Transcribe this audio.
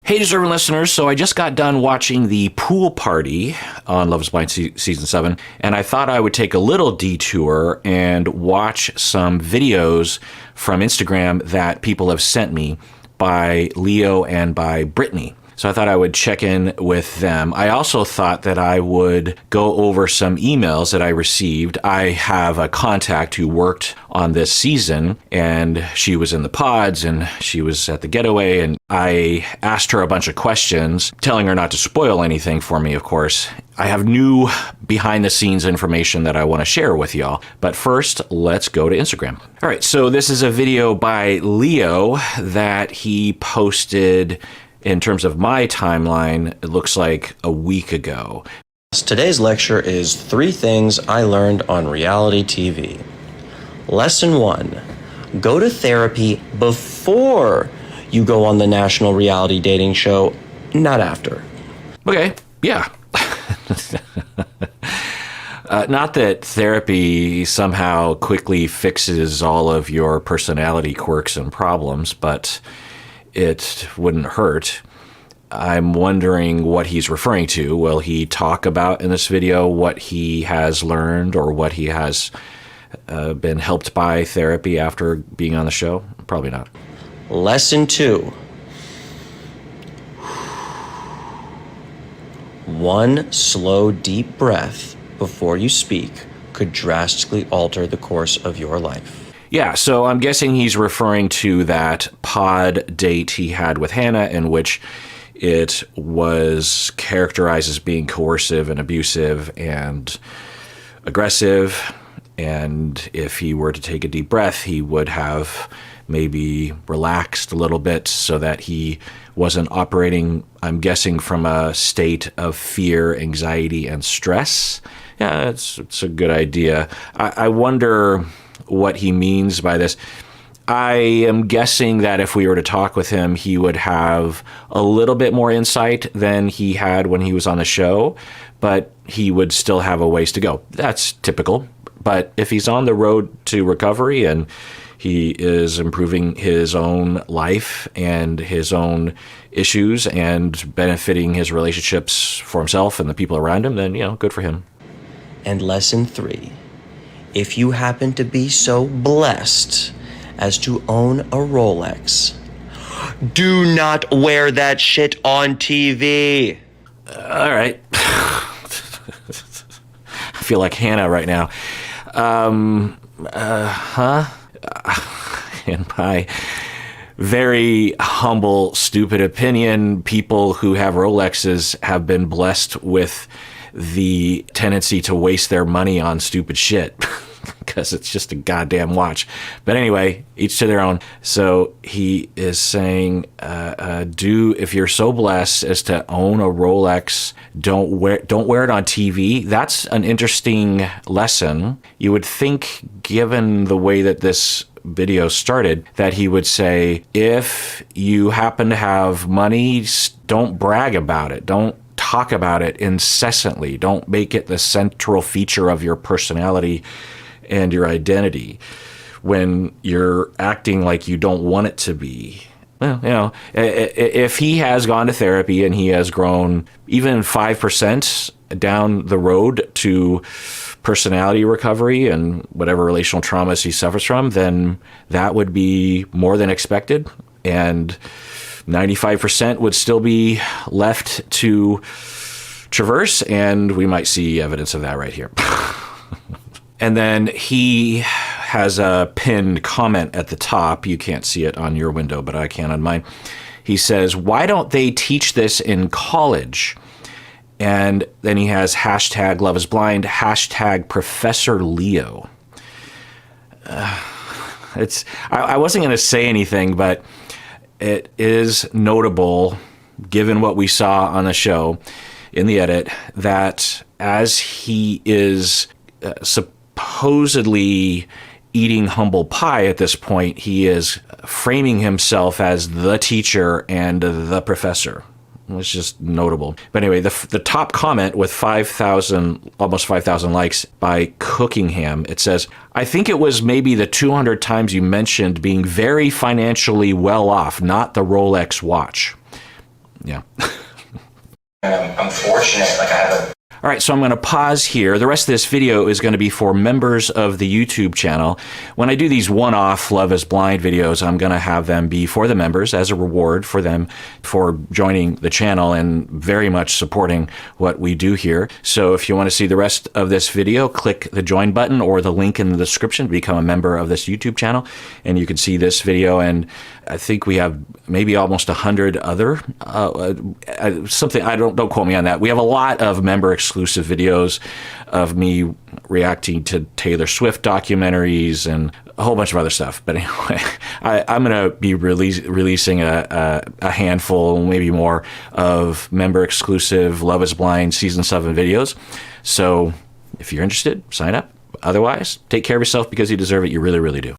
Hey, deserving listeners. So I just got done watching the pool party on Love is Blind Season 7, and I thought I would take a little detour and watch some videos from Instagram that people have sent me by Leo and by Brittany. So I thought I would check in with them. I also thought that I would go over some emails that I received. I have a contact who worked on this season, and she was in the pods, and she was at the getaway, and I asked her a bunch of questions, telling her not to spoil anything for me, of course. I have new behind-the-scenes information that I want to share with y'all. But first, let's go to Instagram. All right, so this is a video by Leo that he posted. In terms of my timeline, it looks like a week ago. Today's lecture is 3 things I learned on reality TV. Lesson 1, go to therapy before you go on the national reality dating show, not after. Okay, yeah. Not that therapy somehow quickly fixes all of your personality quirks and problems, but it wouldn't hurt. I'm wondering what he's referring to. Will he talk about in this video what he has learned or what he has been helped by therapy after being on the show? Probably not. Lesson 2. One slow, deep breath before you speak could drastically alter the course of your life. Yeah, so I'm guessing he's referring to that pod date he had with Hannah, in which it was characterized as being coercive and abusive and aggressive. And if he were to take a deep breath, he would have maybe relaxed a little bit so that he wasn't operating, I'm guessing, from a state of fear, anxiety, and stress. Yeah, it's a good idea. I wonder what he means by this. I am guessing that if we were to talk with him, he would have a little bit more insight than he had when he was on the show, but he would still have a ways to go. That's typical. But if he's on the road to recovery and he is improving his own life and his own issues and benefiting his relationships for himself and the people around him, then, good for him. And lesson 3. If you happen to be so blessed as to own a Rolex, do not wear that shit on TV. All right. I feel like Hannah right now. In my very humble, stupid opinion, people who have Rolexes have been blessed with the tendency to waste their money on stupid shit because it's just a goddamn watch. But anyway, each to their own. So he is saying, if you're so blessed as to own a Rolex, don't wear it on TV. That's an interesting lesson. You would think, given the way that this video started, that he would say, if you happen to have money, don't brag about it. Don't talk about it incessantly. Don't make it the central feature of your personality and your identity when you're acting like you don't want it to be. Well, if he has gone to therapy and he has grown even 5% down the road to personality recovery and whatever relational traumas he suffers from, then that would be more than expected. And 95% would still be left to traverse, and we might see evidence of that right here. And then he has a pinned comment at the top. You can't see it on your window, but I can on mine. He says, why don't they teach this in college? And then he has hashtag Love is Blind, hashtag Professor Leo. I wasn't going to say anything, but it is notable, given what we saw on the show in the edit, that as he is supposedly eating humble pie at this point, he is framing himself as the teacher and the professor. It's just notable. But anyway, the top comment with almost 5,000 likes by Cookingham, it says, I think it was maybe the 200 times you mentioned being very financially well off, not the Rolex watch. fortunate. Like I have a All right, so I'm going to pause here. The rest of this video is going to be for members of the YouTube channel. When I do these one-off Love is Blind videos, I'm going to have them be for the members as a reward for them for joining the channel and very much supporting what we do here. So if you want to see the rest of this video, click the join button or the link in the description to become a member of this YouTube channel, and you can see this video. And I think we have maybe almost 100 other, something, don't quote me on that. We have a lot of member exclusive videos of me reacting to Taylor Swift documentaries and a whole bunch of other stuff. But anyway, I'm going to be releasing a handful, maybe more, of member exclusive Love is Blind Season 7 videos. So if you're interested, sign up. Otherwise, take care of yourself because you deserve it. You really, really do.